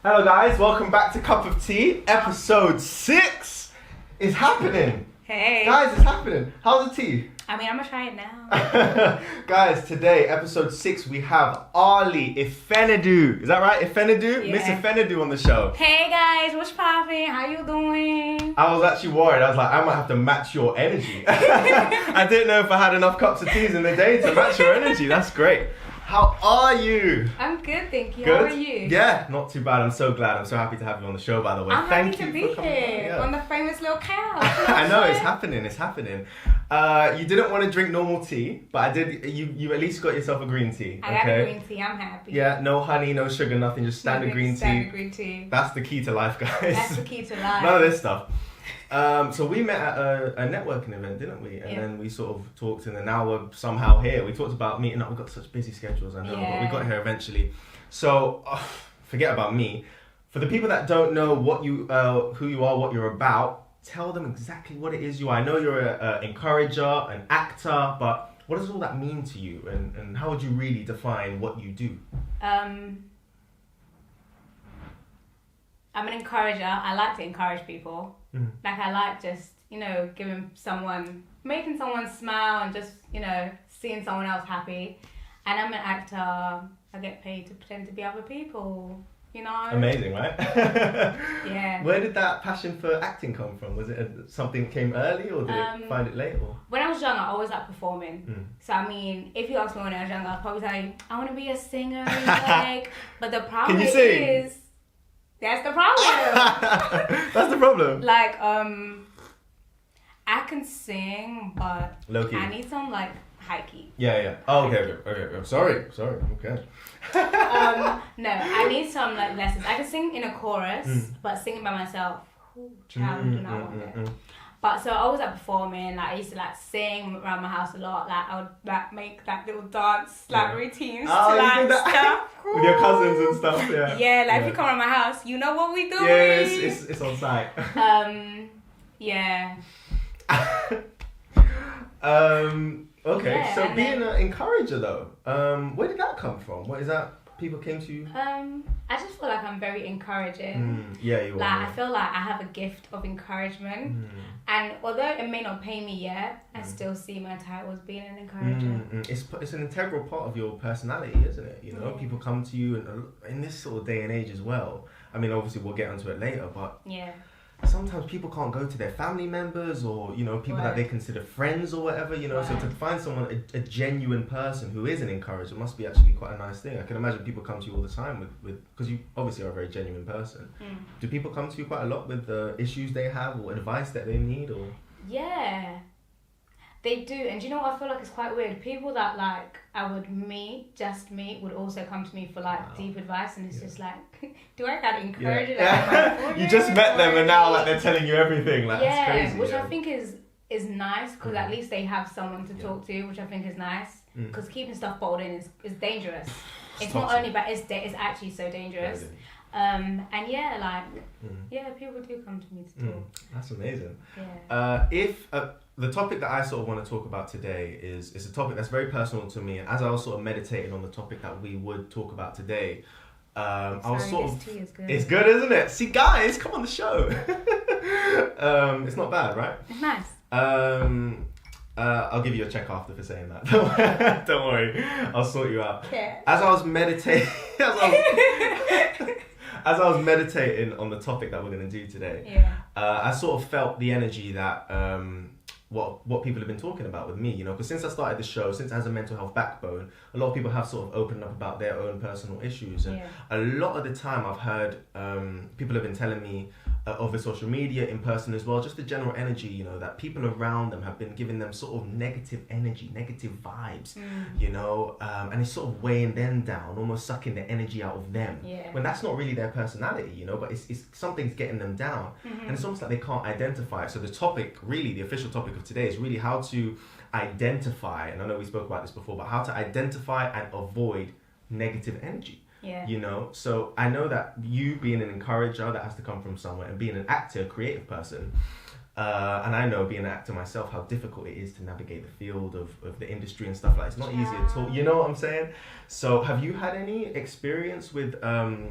Hello guys, welcome back to Cup of Tea. Episode 6 is happening. Hey. Guys, it's happening. How's the tea? I mean, I'm gonna try it now. Guys, today, episode 6, we have Arly Ifenedo. Is that right? Ifenedo? Yeah. Miss Ifenedo on the show. Hey guys, what's poppin'? How you doing? I was actually worried. I was like, I might have to match your energy. I didn't know if I had enough cups of teas in the day to match your energy. That's great. How are you? I'm good, thank you. Good? How are you? Yeah, not too bad. I'm so glad. I'm so happy to have you on the show, by the way. I'm Thank happy you to be for coming here on. on the famous little couch. I know, it's happening. You didn't want to drink normal tea, but I did. You at least got yourself a green tea. I got a green tea. I'm happy. Yeah, no honey, no sugar, nothing. Just standard green tea. Standard green tea. That's the key to life, guys. That's the key to life. None of this stuff. So we met at a networking event, didn't we? And then we sort of talked, and then now we're somehow here. We talked about meeting up. We've got such busy schedules, I know, but we got here eventually. So forget about me. For the people that don't know what you, who you are, what you're about, tell them exactly what it is you are. I know you're an encourager, an actor, but what does all that mean to you? And how would you really define what you do? I'm an encourager. I like to encourage people. Mm. Like I like just, making someone smile and just, seeing someone else happy. And I'm an actor. I get paid to pretend to be other people, Amazing, right? Yeah. Where did that passion for acting come from? Was it something that came early, or did it find it late? Or? When I was younger, I always liked performing. So, I mean, if you ask me when I was younger, I'd probably say, I want to be a singer. But the problem is... That's the problem. That's the problem. Like, I can sing, but low-key. I need some, high key. Yeah. Oh, okay. Sorry. Okay. No, I need some, lessons. I can sing in a chorus, but singing by myself, child, I do not want it. But so I always performing. I used to sing around my house a lot. I would make little dance routines to stuff with your cousins and stuff. Yeah. Yeah, if you come around my house, you know what we do. Yeah, it's on site. Yeah. Okay, yeah, so being an encourager though, where did that come from? What is that? People came to you? I just feel like I'm very encouraging. Yeah, you are. I feel like I have a gift of encouragement. And although it may not pay me yet, I still see my title as being an encourager. It's an integral part of your personality, isn't it? People come to you in this sort of day and age as well. I mean, obviously we'll get onto it later, but sometimes people can't go to their family members or, people that they consider friends or whatever, so to find someone, a genuine person who is an encourager must be actually quite a nice thing. I can imagine people come to you all the time with because you obviously are a very genuine person. Do people come to you quite a lot with the issues they have or advice that they need? Or Yeah, they do. And do you know what I feel like it's quite weird? People that I would just meet would also come to me for deep advice, and it's just do I gotta encourage it? You just met them and now they're telling you everything. That's crazy. Which I think is nice because at least they have someone to talk to, which I think is nice. Because keeping stuff bottled in is dangerous. It's not only, but it's actually so dangerous. People do come to me to talk. That's amazing. Yeah. The topic that I sort of want to talk about today is a topic that's very personal to me, and as I was sort of meditating on the topic that we would talk about today, I was sort of... Tea is good. It's good, isn't it? See, guys, come on the show. It's not bad, right? It's nice. I'll give you a check after for saying that. Don't worry, I'll sort you out. Okay. As I was meditating, as I was meditating on the topic that we're going to do today, I sort of felt the energy that what people have been talking about with me, because since I started the show, since it has a mental health backbone, a lot of people have sort of opened up about their own personal issues, and a lot of the time I've heard people have been telling me over social media, in person as well, just the general energy, that people around them have been giving them sort of negative energy, negative vibes, and it's sort of weighing them down, almost sucking the energy out of them, when that's not really their personality, but it's something's getting them down, and it's almost like they can't identify it. So the topic, really, the official topic of today is really how to identify, and I know we spoke about this before, but how to identify and avoid negative energy. So I know that you being an encourager, that has to come from somewhere, and being an actor, creative person, And I know, being an actor myself, how difficult it is to navigate the field of the industry and stuff like that. It's not easy at all. You know what I'm saying? So have you had any experience with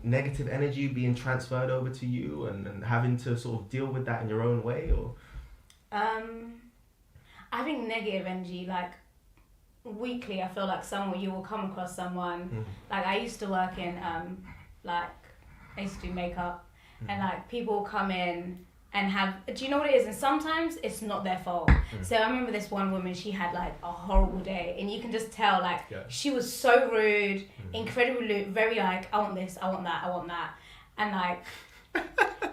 negative energy being transferred over to you and having to sort of deal with that in your own way? Or I think negative energy, like, weekly, I feel like you will come across someone. Like, I used to work in, I used to do makeup, and, like, people will come in and do you know what it is? And sometimes it's not their fault. So I remember this one woman, she had, like, a horrible day, and you can just tell, like, she was so rude, incredibly rude, very, like, I want this, I want that, I want that. And, like,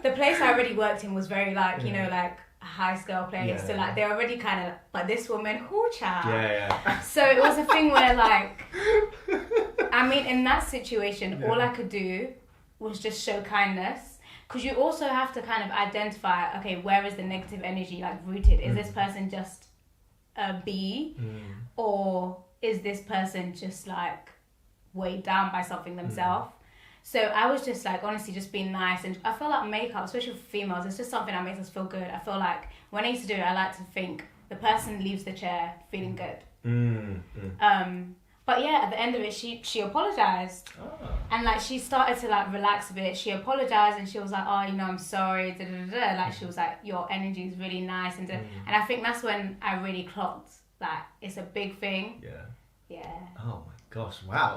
the place I already worked in was very, like, you know, like, a high scale place. So, like, they're already kind of, like, this woman, child. So it was a thing where, like, I mean, in that situation, all I could do was just show kindness. Because you also have to kind of identify, okay, where is the negative energy, like, rooted? Is this person just a bee? Or is this person just, like, weighed down by something themselves? So I was just, like, honestly just being nice. And I feel like makeup, especially for females, it's just something that makes us feel good. I feel like when I used to do it, I like to think the person leaves the chair feeling good. But yeah, at the end of it, she apologized. And, like, she started to, like, relax a bit. She apologized and she was like, oh, you know, I'm sorry. Like, she was like, your energy is really nice. And I think that's when I really clocked that it's a big thing. Yeah. Oh my gosh, wow.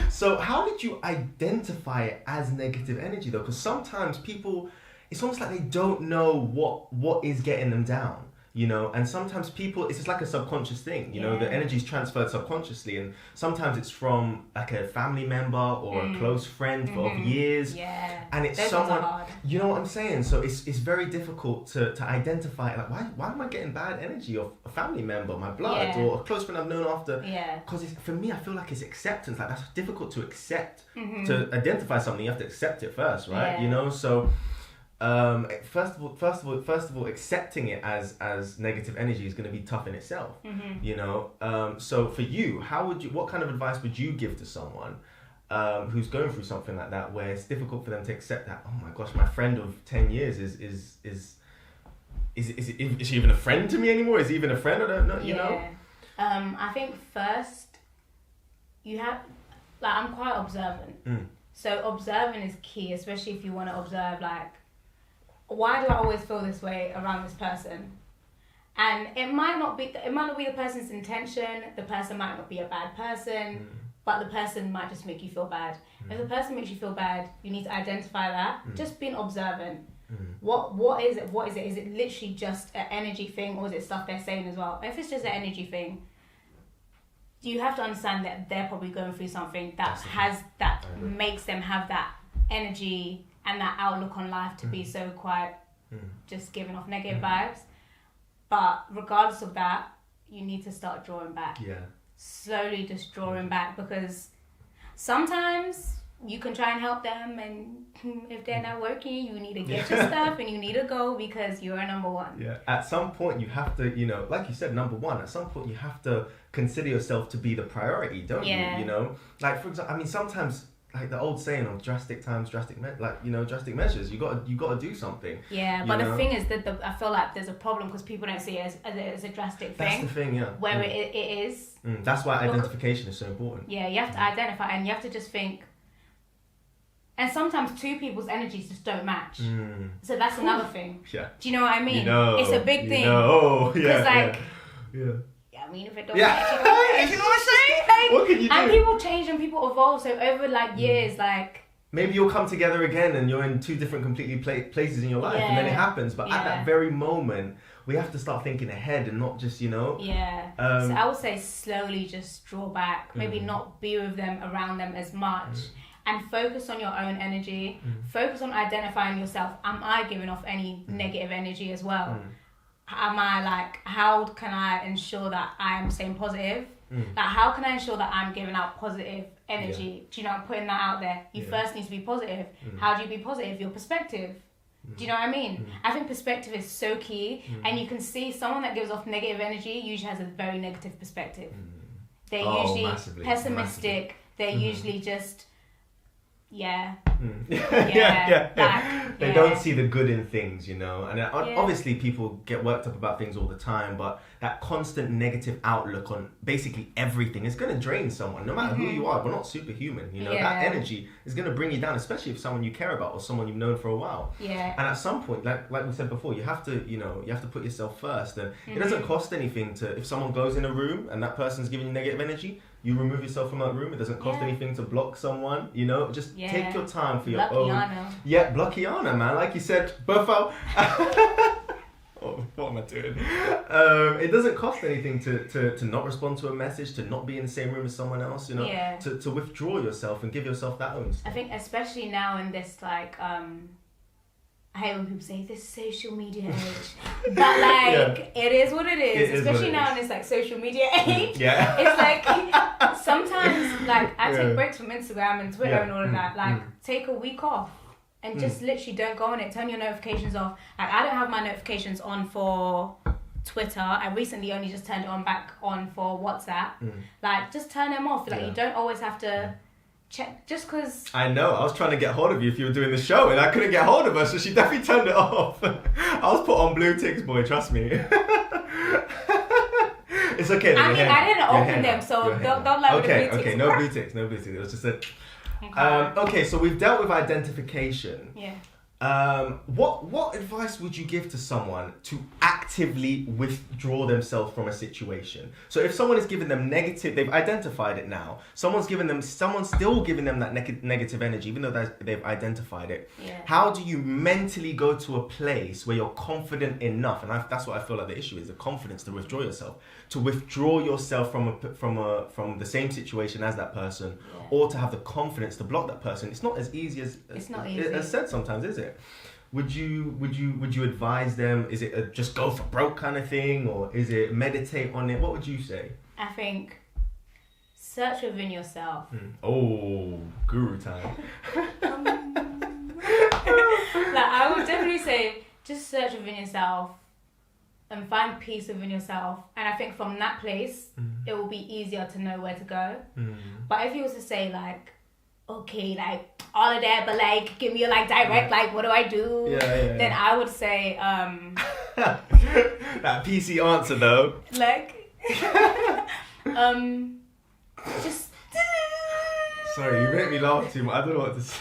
So how did you identify it as negative energy, though? Because sometimes people, it's almost like they don't know what is getting them down. You know, and sometimes people, it's just like a subconscious thing, you know, the energy is transferred subconsciously, and sometimes it's from, like, a family member or a close friend of years, and it's someone, you know what I'm saying? So it's very difficult to identify, like, why am I getting bad energy of a family member, my blood, or a close friend I've known after, because for me, I feel like it's acceptance, like, that's difficult to accept. To identify something, you have to accept it first, right? You know, so first of all, accepting it as negative energy is going to be tough in itself. You know, so for you, what kind of advice would you give to someone who's going through something like that, where it's difficult for them to accept that, oh my gosh, my friend of 10 years is she even a friend to me anymore? Is he even a friend? I don't know. You know. I think first you have, like, I'm quite observant. So observing is key, especially if you want to observe, like, why do I always feel this way around this person? And it might not be the person's intention. The person might not be a bad person, but the person might just make you feel bad. If the person makes you feel bad, you need to identify that. Just being observant. What is it? What is it? Is it literally just an energy thing, or is it stuff they're saying as well? If it's just an energy thing, you have to understand that they're probably going through something that makes them have that energy and that outlook on life to be so quite just giving off negative vibes. But regardless of that, you need to start drawing back. Slowly just drawing back, because sometimes you can try and help them, and if they're not working, you need to get your stuff and you need to go, because you're number one. At some point you have to, you know, like you said, number one, at some point you have to consider yourself to be the priority, don't you? You know, like, for example, I mean, sometimes, like the old saying of drastic times, drastic measures. You got to do something. But the thing is that I feel like there's a problem because people don't see it as a drastic thing. That's the thing, Where it is. That's why identification is so important. You have to identify, and you have to just think. And sometimes two people's energies just don't match. So that's another thing. Do you know what I mean? You know, it's a big thing. Because I mean, if it don't match, you know what I'm saying? Like, what can you do? And people change and people evolve. So over, like, years, like, maybe you'll come together again and you're in two different completely places in your life, and then it happens. But at that very moment, we have to start thinking ahead and not just, you know. So I would say slowly just draw back. Maybe not be with them, around them as much. And focus on your own energy. Focus on identifying yourself. Am I giving off any negative energy as well? Am I, like, how can I ensure that I am staying positive? Like, how can I ensure that I'm giving out positive energy? Do you know, putting that out there? You first need to be positive. How do you be positive? Your perspective. Do you know what I mean? I think perspective is so key. And you can see someone that gives off negative energy usually has a very negative perspective. They're usually pessimistic. They're usually just Yeah. They don't see the good in things, you know. And obviously people get worked up about things all the time, but that constant negative outlook on basically everything is going to drain someone. No matter who you are, we're not superhuman, you know. That energy is going to bring you down, especially if someone you care about or someone you've known for a while. Yeah. And at some point, like we said before, you have to put yourself first. And it doesn't cost anything if someone goes in a room and that person's giving you negative energy, you remove yourself from that room. It doesn't cost anything to block someone, you know. Just take your time for your own. Yeah, blockiana, man. Like you said, Buffo. What am I doing? It doesn't cost anything to not respond to a message, to not be in the same room as someone else, you know. Yeah. To withdraw yourself and give yourself that own space. I think especially now in this I hate when people say this social media age, but it is what it is. Especially now in this social media age. Yeah. It's sometimes I take breaks from Instagram and Twitter and all of that. Take a week off and just literally don't go on it. Turn your notifications off. I don't have my notifications on for Twitter. I recently only just turned it back on for WhatsApp. Just turn them off. You don't always have to. Check just because. I know. I was trying to get hold of you if you were doing the show, and I couldn't get hold of her, so she definitely turned it off. I was put on blue ticks, boy. Trust me. It's okay. I didn't open them, so don't let me blue ticks. Okay, no blue ticks. It was just a. Okay, so we've dealt with identification. Yeah. What advice would you give to someone to actively withdraw themselves from a situation? So if someone is giving them negative, they've identified it now. Someone's still giving them that negative energy, even though they've identified it. Yeah. How do you mentally go to a place where you're confident enough? And that's what I feel like the issue is: the confidence to withdraw yourself, from the same situation as that person, or to have the confidence to block that person. It's not as easy as said sometimes, is it? Would you advise them? Is it a just go for broke kind of thing, or is it meditate on it? What would you say? I think search within yourself. Oh, guru time. I would definitely say just search within yourself and find peace within yourself. And I think from that place, it will be easier to know where to go. But if you was to say okay, all of that, but give me a direct, what do I do? Yeah. Then I would say, that PC answer though. Just. Sorry, you make me laugh too much. I don't know what to say.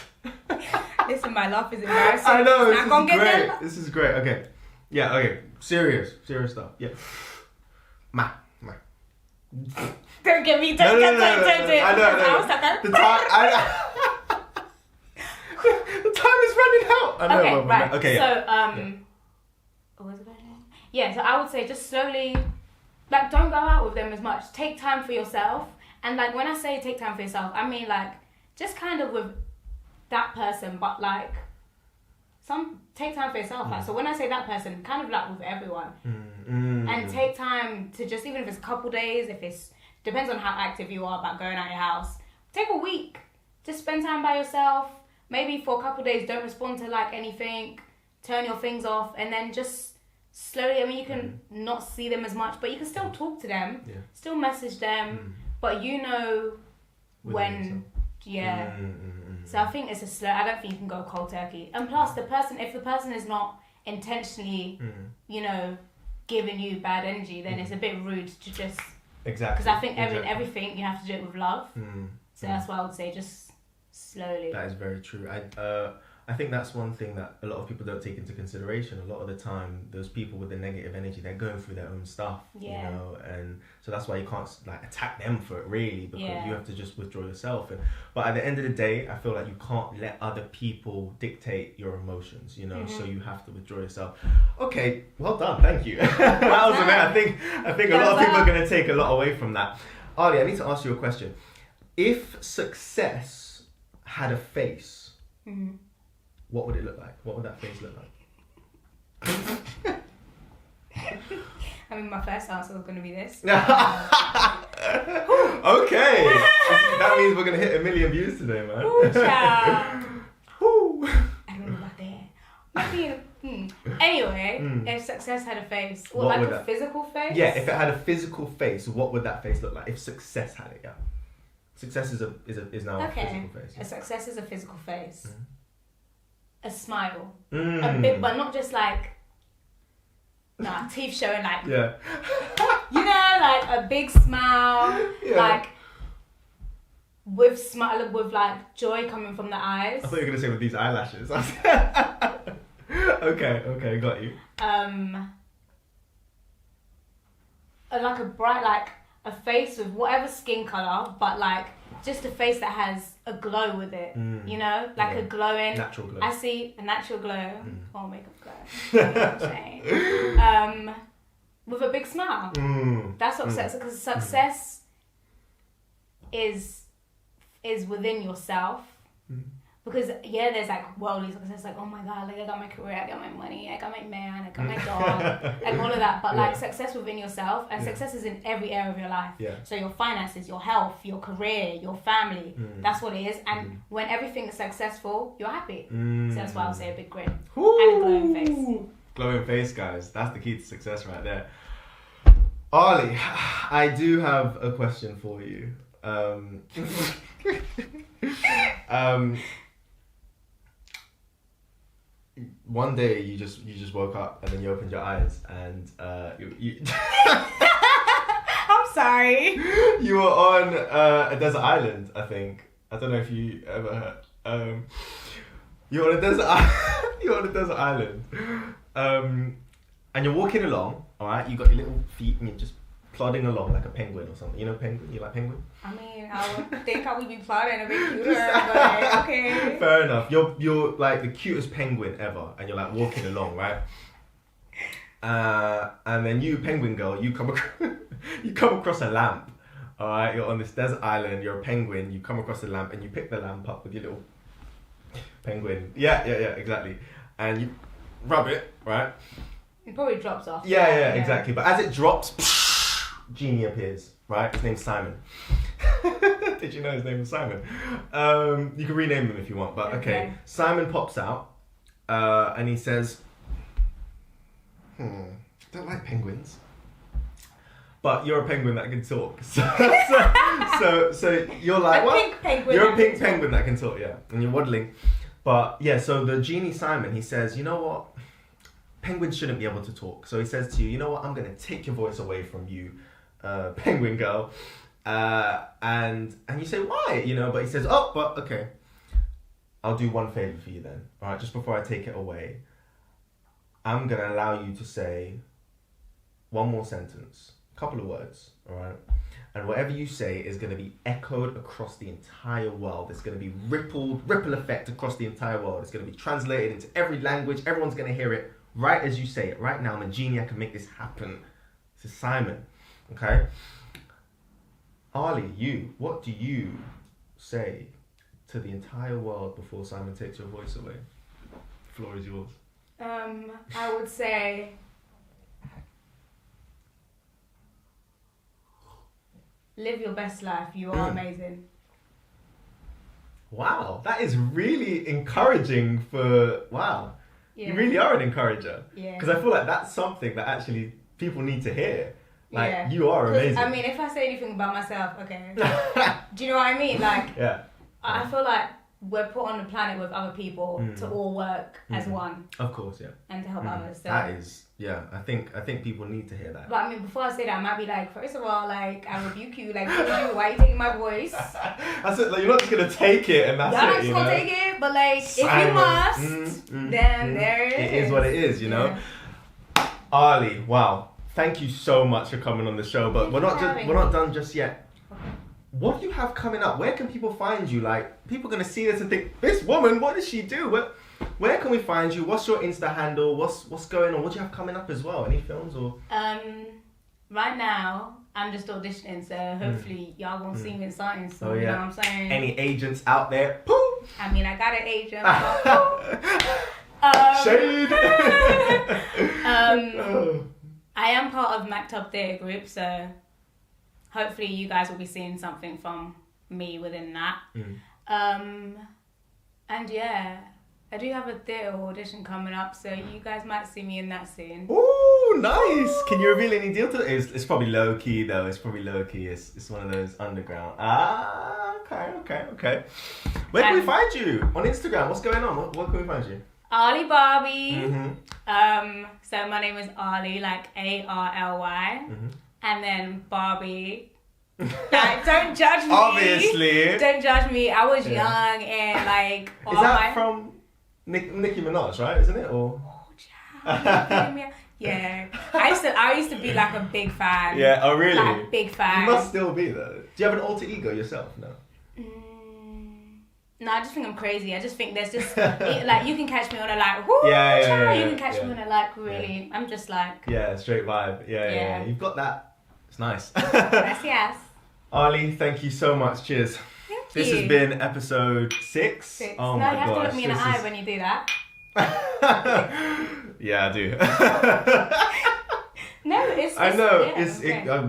Listen, my laugh is embarrassing. I know, this is great. Okay. Yeah, okay. Serious stuff. Yeah. Ma. Don't get me. Don't. I know. The time is running out. I know. Okay, right. Okay. So, what was it about? Yeah. So I would say just slowly, don't go out with them as much. Take time for yourself. And when I say take time for yourself, I mean just kind of with that person, but take time for yourself. So when I say that person, kind of with everyone. And take time to just, even if it's a couple days, depends on how active you are about going out your house. Take a week. Just spend time by yourself. Maybe for a couple days, don't respond to anything. Turn your things off, and then just slowly. I mean, you can not see them as much, but you can still talk to them. Yeah. Still message them, but when. Yeah. So I think it's a slow. I don't think you can go cold turkey. And plus, if the person is not intentionally, giving you bad energy, then it's a bit rude to just. Exactly. Because I think everything you have to do it with love. So that's why I would say just slowly. That is very true. I think that's one thing that a lot of people don't take into consideration. A lot of the time, those people with the negative energy, they're going through their own stuff, and so that's why you can't attack them for it really, because you have to just withdraw yourself. But at the end of the day, I feel like you can't let other people dictate your emotions, so you have to withdraw yourself. Okay, well done, thank you. That was amazing. I think a lot of people are going to take a lot away from that. Arly, I need to ask you a question. If success had a face, what would it look like? What would that face look like? I mean, my first answer was going to be this. Okay. That means we're going to hit 1 million views today, man. Ooh, child. I don't know about that. Anyway, if success had a face, what a physical face? Yeah, if it had a physical face, what would that face look like? If success had it, Success is now a physical face. A success is a physical face. Mm. A smile. A big, but not just like, teeth showing like, yeah. you know, like a big smile, like with like joy coming from the eyes. I thought you were gonna say with these eyelashes. Okay, got you. Like a bright, like a face with whatever skin color, but like just a face that has a glow with it. You know, like a glowing natural glow. I see a natural glow. Or makeup glow. You know what I'm saying? With a big smile. That's what success. Because success is within yourself. Because there's like worldly success, like, oh my god, like I got my career, I got my money, I got my man, I got my dog, like all of that. But like success within yourself, and success is in every area of your life. So your finances, your health, your career, your family, that's what it is. And when everything is successful, you're happy. So that's why I would say a big grin and a glowing face. Glowing face, guys. That's the key to success right there. Arly, I do have a question for you. One day you just woke up and then you opened your eyes and you I'm sorry. You were on a desert island, I think. I don't know if you ever heard. You're on a desert island. And you're walking along, alright, you got your little feet and you're just plodding along like a penguin or something. You know penguin? You like penguin? I mean, I would think I would be plodding a bit cuter, but okay. Fair enough. You're like the cutest penguin ever, and you're like walking along, right? And then you, penguin girl, you come across a lamp. All right, you're on this desert island. You're a penguin. You come across a lamp, and you pick the lamp up with your little penguin. Yeah, exactly. And you rub it, right? It probably drops off. Yeah, exactly. But as it drops, genie appears, right? His name's Simon. Did you know his name was Simon? You can rename him if you want, but okay. Simon pops out, and he says, don't like penguins. But you're a penguin that can talk. So you're like, what? You're a pink penguin that can talk, yeah. And you're waddling. But yeah, so the genie Simon, he says, you know what? Penguins shouldn't be able to talk. So he says to you, you know what? I'm going to take your voice away from you, penguin girl. And you say, why? You know, but he says, but okay. I'll do one favor for you then. All right, just before I take it away. I'm going to allow you to say one more sentence, a couple of words, all right? And whatever you say is going to be echoed across the entire world. It's going to be ripple effect across the entire world. It's going to be translated into every language. Everyone's going to hear it right as you say it. Right now, I'm a genie. I can make this happen. This is Simon, okay? Arly, what do you say to the entire world before Simon takes your voice away? The floor is yours. I would say, live your best life. You are amazing. Wow, that is really encouraging wow. Yeah. You really are an encourager. Yeah. Because I feel like that's something that actually people need to hear. Like, you are amazing. I mean, if I say anything about myself, okay. Do you know what I mean? Like, I feel like we're put on the planet with other people to all work as one. Of course, yeah. And to help others. So. That is, I think people need to hear that. But I mean, before I say that, I might be like, first of all, like, I rebuke you. Like, why are you taking my voice? That's it. Like, you're not just going to take it and that's it, not just going to take it, but like, Simon. If you must, then there it is. It is what it is, you know? Arly, wow. Thank you so much for coming on the show, but we're not done just yet. What do you have coming up? Where can people find you? Like, people are going to see this and think, this woman, what does she do? Where can we find you? What's your Insta handle? What's going on? What do you have coming up as well? Any films or? Right now, I'm just auditioning, so hopefully y'all gonna see me in something soon. You know what I'm saying? Any agents out there? Pooh! I mean, I got an agent. Shade! I am part of Mactub Theatre Group, so hopefully you guys will be seeing something from me within that. And yeah, I do have a theatre audition coming up, so you guys might see me in that soon. Ooh, nice! Ooh. Can you reveal any deal to it? It's probably low key though. It's probably low key. It's one of those underground. Okay. Where can we find you? On Instagram, what's going on? What can we find you? Arly Barbie. So my name is Arly, like Arly. And then Barbie. Like, don't judge me. Obviously. Don't judge me. I was young and like... Is that from Nicki Minaj, right? Isn't it? Or... Yeah. I used to be like a big fan. Yeah, oh really? Like, big fan. You must still be though. Do you have an alter ego yourself? No. No, I just think I'm crazy. I just think there's just like you can catch me on a like whoo, you can catch me on a like really. I'm just like straight vibe. Yeah. You've got that. It's nice. Yes. Arly, thank you so much. Cheers. This has been episode 6. Oh my gosh. You have to look me in the eye when you do that. Yeah, I do. No, it's I know.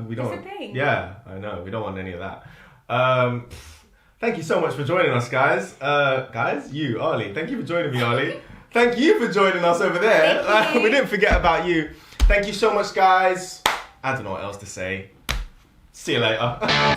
We don't. It's a thing. Yeah, I know. We don't want any of that. Thank you so much for joining us, guys. You, Arly. Thank you for joining me, Arly. Thank you for joining us over there. We didn't forget about you. Thank you so much, guys. I don't know what else to say. See you later.